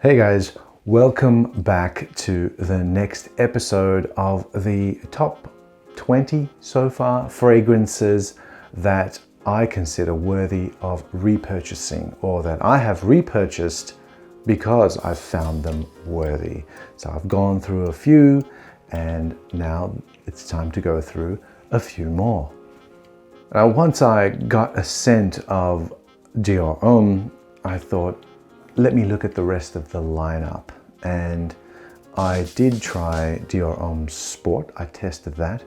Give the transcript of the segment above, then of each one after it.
Hey guys, welcome back to the next episode of the top 20 so far fragrances that I consider worthy of repurchasing, or that I have repurchased because I've found them worthy. So I've gone through a few and now it's time to go through a few more. Now, once I got a scent of Dior Homme, I thought, let me look at the rest of the lineup. And I did try Dior Homme Sport, I tested that.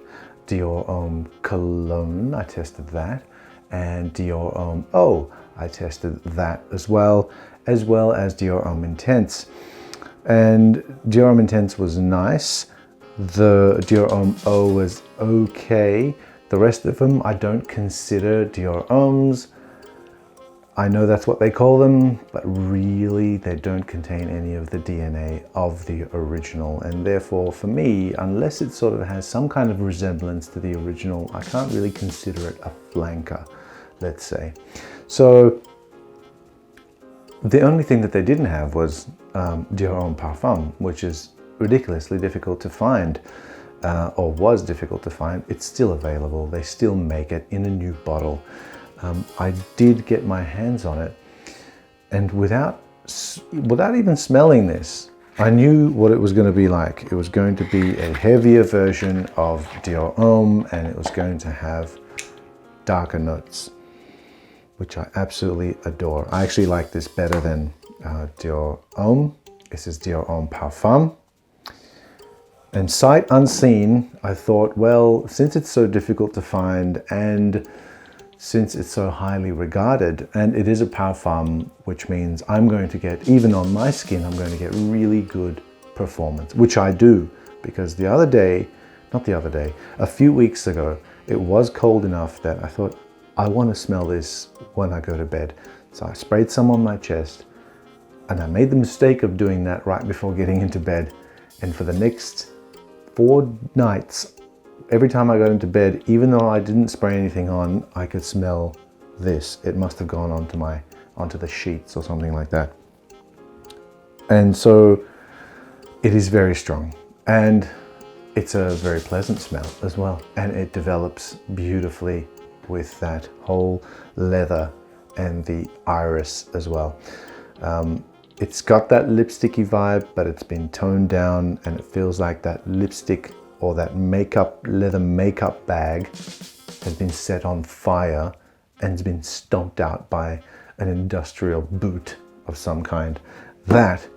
Dior Homme Cologne, I tested that. And Dior Homme Eau, I tested that as well as Dior Homme Intense. And Dior Homme Intense was nice. The Dior Homme Eau was okay. The rest of them I don't consider Dior Hommes. I know that's what they call them, but really they don't contain any of the DNA of the original. And therefore, for me, unless it sort of has some kind of resemblance to the original, I can't really consider it a flanker, let's say. So the only thing that they didn't have was Dior Homme Parfum, which is ridiculously difficult to find, or was difficult to find. It's still available. They still make it in a new bottle. I did get my hands on it, and without even smelling this, I knew what it was going to be like. It was going to be a heavier version of Dior Homme, and it was going to have darker notes, which I absolutely adore. I actually like this better than Dior Homme. This is Dior Homme Parfum. And sight unseen, I thought, well, since it's so difficult to find and since it's so highly regarded, and it is a parfum, which means I'm going to get, even on my skin, I'm going to get really good performance, which I do, because a few weeks ago, it was cold enough that I thought, I want to smell this when I go to bed. So I sprayed some on my chest, and I made the mistake of doing that right before getting into bed. And for the next 4 nights, every time I got into bed, even though I didn't spray anything on, I could smell this. It must have gone onto the sheets or something like that. And so it is very strong, and it's a very pleasant smell as well. And it develops beautifully with that whole leather and the iris as well. It's got that lipsticky vibe, but it's been toned down, and it feels like that lipstick or that leather makeup bag has been set on fire and has been stomped out by an industrial boot of some kind. That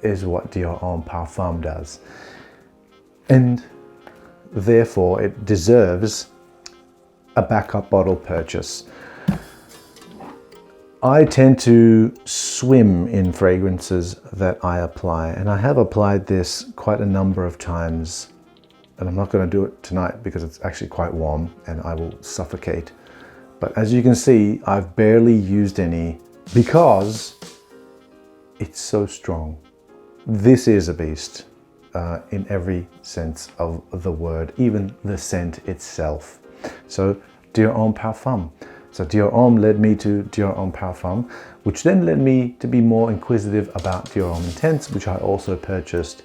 is what Dior Homme Parfum does. And therefore it deserves a backup bottle purchase. I tend to swim in fragrances that I apply, and I have applied this quite a number of times. And I'm not going to do it tonight because it's actually quite warm and I will suffocate. But as you can see, I've barely used any because it's so strong. This is a beast in every sense of the word, even the scent itself. So Dior Homme Parfum. So Dior Homme led me to Dior Homme Parfum, which then led me to be more inquisitive about Dior Homme Intense, which I also purchased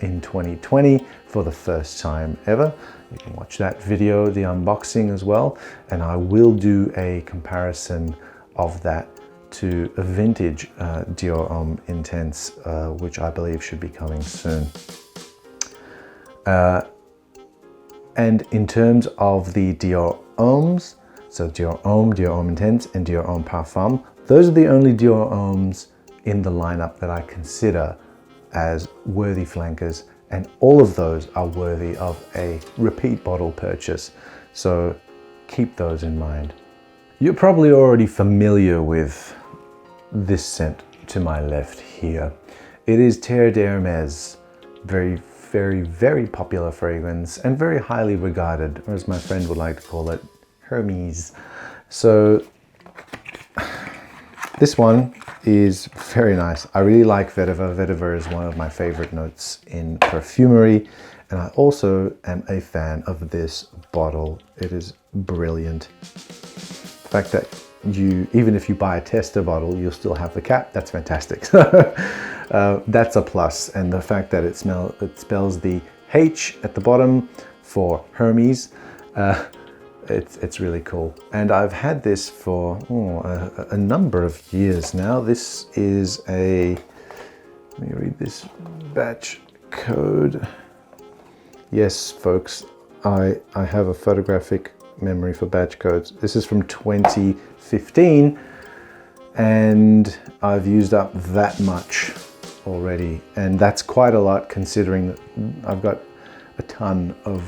in 2020 for the first time ever. You can watch that video, the unboxing as well, and I will do a comparison of that to a vintage Dior Homme Intense, which I believe should be coming soon. And in terms of the Dior Hommes, so Dior Homme, Dior Homme Intense, and Dior Homme Parfum, those are the only Dior Hommes in the lineup that I consider as worthy flankers, and all of those are worthy of a repeat bottle purchase. So keep those in mind. You're probably already familiar with this scent to my left here. It is Terre D'Hermes, very, very, very popular fragrance and very highly regarded, or as my friend would like to call it, Hermes. So this one is very nice. I really like vetiver. Vetiver is one of my favorite notes in perfumery, and I also am a fan of this bottle. It is brilliant. The fact that even if you buy a tester bottle, you'll still have the cap, that's fantastic. That's a plus. And the fact that it spells the H at the bottom for Hermes, it's really cool. And I've had this for a number of years now. This is let me read this batch code. Yes, folks, I have a photographic memory for batch codes. This is from 2015, and I've used up that much already. And that's quite a lot considering that I've got a ton of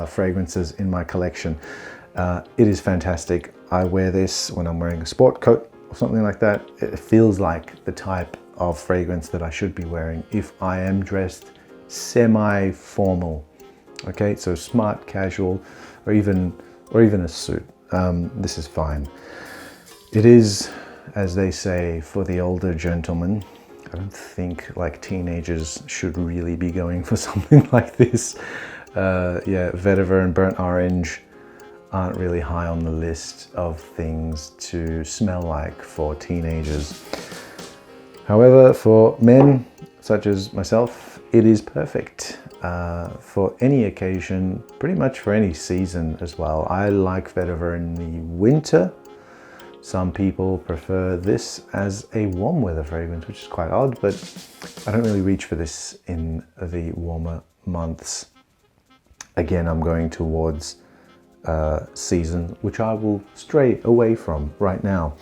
fragrances in my collection. It is fantastic. I wear this when I'm wearing a sport coat or something like that. It feels like the type of fragrance that I should be wearing if I am dressed semi-formal. Okay, so smart, casual, or even a suit. This is fine. It is, as they say, for the older gentlemen. I don't think like teenagers should really be going for something like this. Yeah, vetiver and burnt orange aren't really high on the list of things to smell like for teenagers. However, for men such as myself, it is perfect for any occasion, pretty much for any season as well. I like vetiver in the winter. Some people prefer this as a warm weather fragrance, which is quite odd, but I don't really reach for this in the warmer months. Again, I'm going towards season, which I will stray away from right now.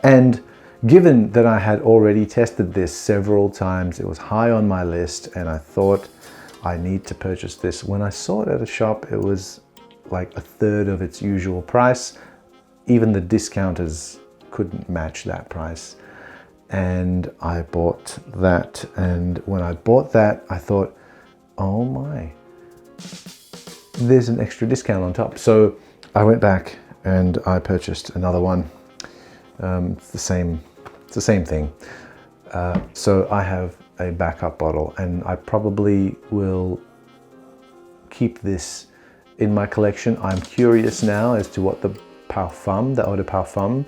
And given that I had already tested this several times, it was high on my list, and I thought I need to purchase this. When I saw it at a shop, it was like a third of its usual price. Even the discounters couldn't match that price. And I bought that. And when I bought that, I thought, oh my, there's an extra discount on top. So I went back and I purchased another one. It's the same thing. So I have a backup bottle, and I probably will keep this in my collection. I'm curious now as to what the parfum, the eau de parfum,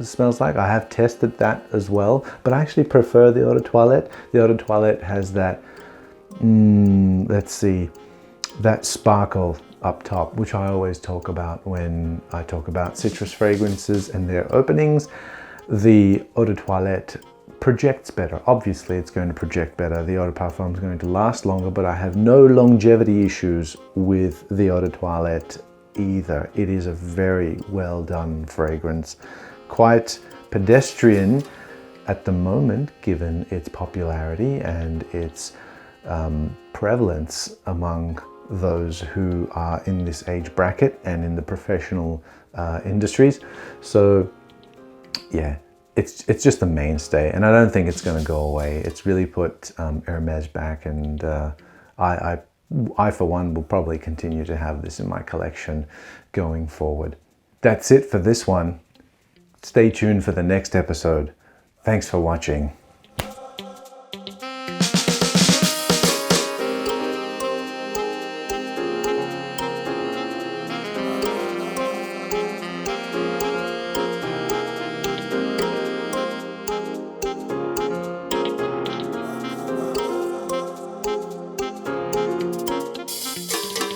smells like. I have tested that as well, but I actually prefer the eau de toilette. The eau de toilette has that, let's see, that sparkle up top, which I always talk about when I talk about citrus fragrances and their openings. The eau de toilette projects better. Obviously, it's going to project better. The eau de parfum is going to last longer, but I have no longevity issues with the eau de toilette either. It is a very well done fragrance. Quite pedestrian at the moment, given its popularity and its prevalence among those who are in this age bracket and in the professional industries. So yeah, it's just a mainstay, and I don't think it's going to go away. It's really put Hermes back, and I for one will probably continue to have this in my collection going forward. That's it for this one. Stay tuned for the next episode. Thanks for watching.